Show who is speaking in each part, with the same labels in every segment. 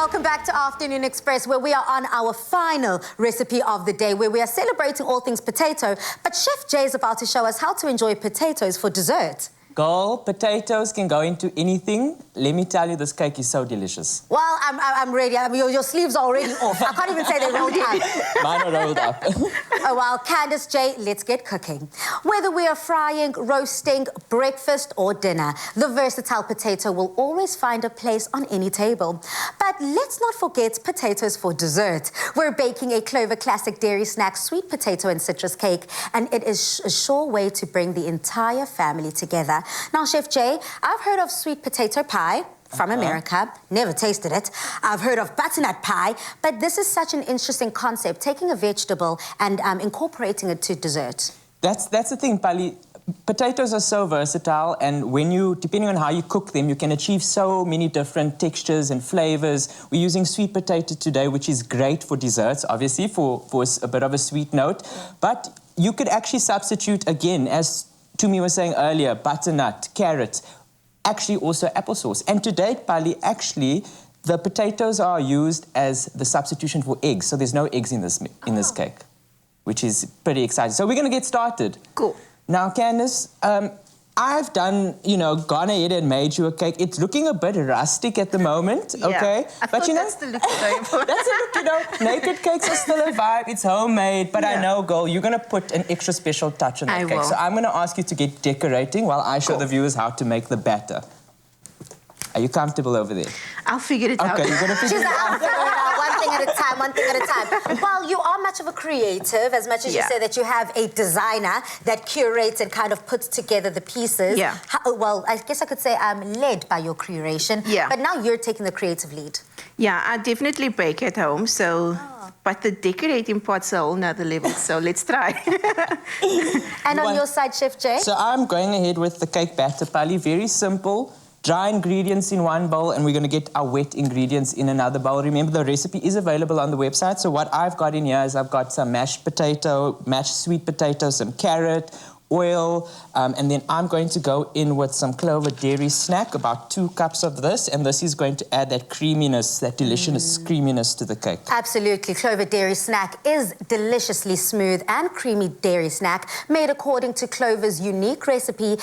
Speaker 1: Welcome back to Afternoon Express, where we are on our final recipe of the day, where we are celebrating all things potato. But Chef Jay is about to show us how to enjoy potatoes for dessert.
Speaker 2: Girl, potatoes can go into anything. Let me tell you, this cake is so delicious.
Speaker 1: Well, I'm ready. Your sleeves are already off. I can't even say they're rolled up.
Speaker 2: Mine are rolled up.
Speaker 1: Oh, well, Candice, Jay, let's get cooking. Whether we are frying, roasting, breakfast or dinner, the versatile potato will always find a place on any table. But let's not forget potatoes for dessert. We're baking a Clover classic dairy snack, sweet potato and citrus cake, and it is a sure way to bring the entire family together. Now, Chef Jay, I've heard of sweet potato pie from America, never tasted it. I've heard of butternut pie, but this is such an interesting concept, taking a vegetable and incorporating it to dessert.
Speaker 2: That's the thing, Pali. Potatoes are so versatile, and when you, depending on how you cook them, you can achieve so many different textures and flavors. We're using sweet potato today, which is great for desserts, obviously, for a bit of a sweet note. But you could actually substitute, again, as Tumi was saying earlier, butternut, carrot, actually also applesauce. And to date, Pali, actually, the potatoes are used as the substitution for eggs. So there's no eggs in this cake, which is pretty exciting. So we're going to get started.
Speaker 1: Cool.
Speaker 2: Now, Candice, I've done, gone ahead and made you a cake. It's looking a bit rustic at the moment, okay?
Speaker 3: I thought that's the look going for.
Speaker 2: That's a look, naked cakes are still a vibe. It's homemade, but I know, girl, you're going to put an extra special touch on that cake. So I'm going to ask you to get decorating while I show the viewers how to make the batter. Are you comfortable over there?
Speaker 3: I'll figure it out.
Speaker 2: Okay, you're going to figure it out.
Speaker 1: I'll figure it out, one thing at a time, one thing at a time. Well, you are much of a creative, as much as you say that you have a designer that curates and kind of puts together the pieces.
Speaker 3: Yeah.
Speaker 1: Well, I guess I could say I'm led by your curation. Yeah. But now you're taking the creative lead.
Speaker 3: Yeah, I definitely bake at home, so... But the decorating part's a whole nother level, so let's try.
Speaker 1: And on your side, Chef Jay?
Speaker 2: So I'm going ahead with the cake batter, Pali. Very simple. Dry ingredients in one bowl, and we're going to get our wet ingredients in another bowl. Remember, the recipe is available on the website. So what I've got in here is I've got some mashed potato, mashed sweet potato, some carrot, oil, and then I'm going to go in with some Clover dairy snack, about 2 cups of this, and this is going to add that creaminess, that delicious creaminess to the cake.
Speaker 1: Absolutely. Clover dairy snack is deliciously smooth and creamy dairy snack made according to Clover's unique recipe, and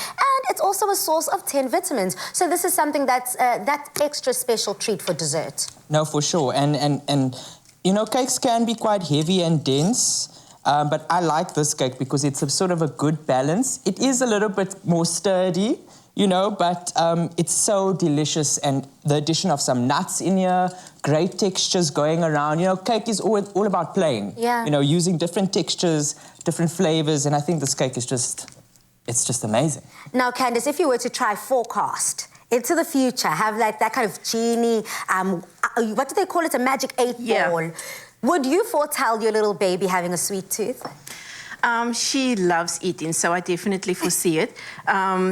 Speaker 1: it's also a source of 10 vitamins. So this is something that's that extra special treat for dessert.
Speaker 2: No, for sure. And cakes can be quite heavy and dense. But I like this cake because it's a sort of a good balance. It is a little bit more sturdy, but it's so delicious. And the addition of some nuts in here, great textures going around. Cake is all about playing.
Speaker 1: Yeah.
Speaker 2: Using different textures, different flavors. And I think this cake is it's just amazing.
Speaker 1: Now, Candice, if you were to try forecast into the future, have like that kind of genie, what do they call it, a magic 8-ball? Would you foretell your little baby having a sweet tooth?
Speaker 3: She loves eating, so I definitely foresee it.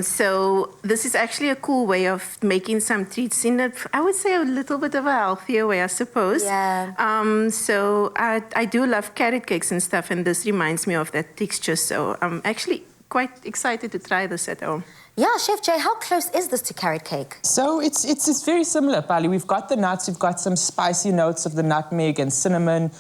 Speaker 3: So this is actually a cool way of making some treats in I would say, a little bit of a healthier way, I suppose.
Speaker 1: Yeah.
Speaker 3: So I do love carrot cakes and stuff, and this reminds me of that texture. So I'm actually quite excited to try this at home.
Speaker 1: Yeah, Chef Jay, how close is this to carrot cake?
Speaker 2: So it's very similar, Pali. We've got the nuts, we've got some spicy notes of the nutmeg and cinnamon.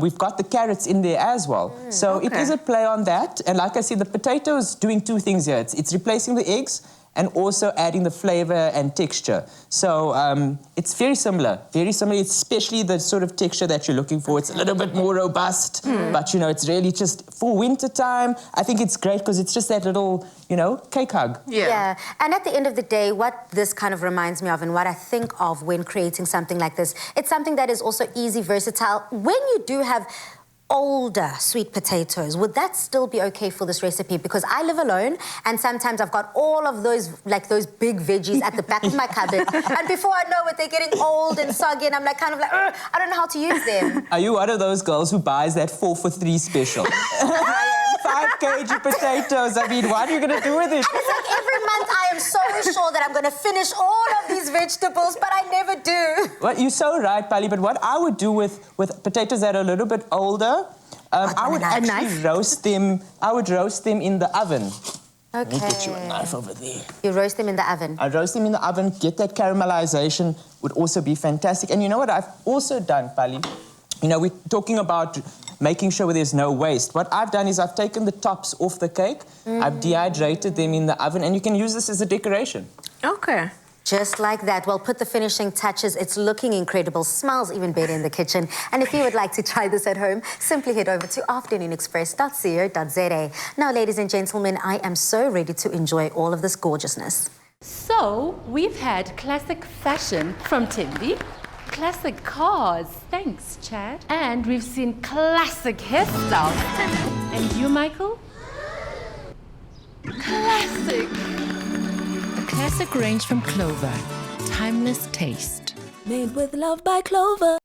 Speaker 2: We've got the carrots in there as well. So it is a play on that. And like I said, the potato is doing 2 things here. It's replacing the eggs and also adding the flavor and texture. So it's very similar, especially the sort of texture that you're looking for. It's a little bit more robust, but, it's really just for winter time. I think it's great because it's just that little, cake hug.
Speaker 1: Yeah. And at the end of the day, what this kind of reminds me of and what I think of when creating something like this, it's something that is also easy, versatile. When you do have older sweet potatoes, would that still be okay for this recipe? Because I live alone, and sometimes I've got all of those big veggies at the back of my cupboard, and before I know it, they're getting old and soggy, and I'm like, I don't know how to use them.
Speaker 2: Are you one of those girls who buys that 4 for 3 special? 5 kg potatoes. I mean, what are you going to do with it?
Speaker 1: And it's like every month I am so sure that I'm going to finish all of these vegetables, but I never do.
Speaker 2: Well, you're so right, Pali, but what I would do with potatoes that are a little bit older, I would actually roast them. I would roast them in the oven. Let me get you a
Speaker 1: Okay.
Speaker 2: knife over there.
Speaker 1: You roast them in the oven.
Speaker 2: I roast them in the oven, get that caramelization, would also be fantastic. And you know what I've also done, Pali? You know, we're talking about making sure there's no waste. What I've done is I've taken the tops off the cake, I've dehydrated them in the oven, and you can use this as a decoration.
Speaker 3: Okay.
Speaker 1: Just like that. Well, put the finishing touches. It's looking incredible. Smells even better in the kitchen. And if you would like to try this at home, simply head over to afternoonexpress.co.za. Now, ladies and gentlemen, I am so ready to enjoy all of this gorgeousness.
Speaker 4: So, we've had classic fashion from Timby, classic cars, thanks Chad, and we've seen classic hairstyles. And you, Michael? Classic.
Speaker 5: A classic range from Clover. Timeless taste.
Speaker 6: Made with love by Clover.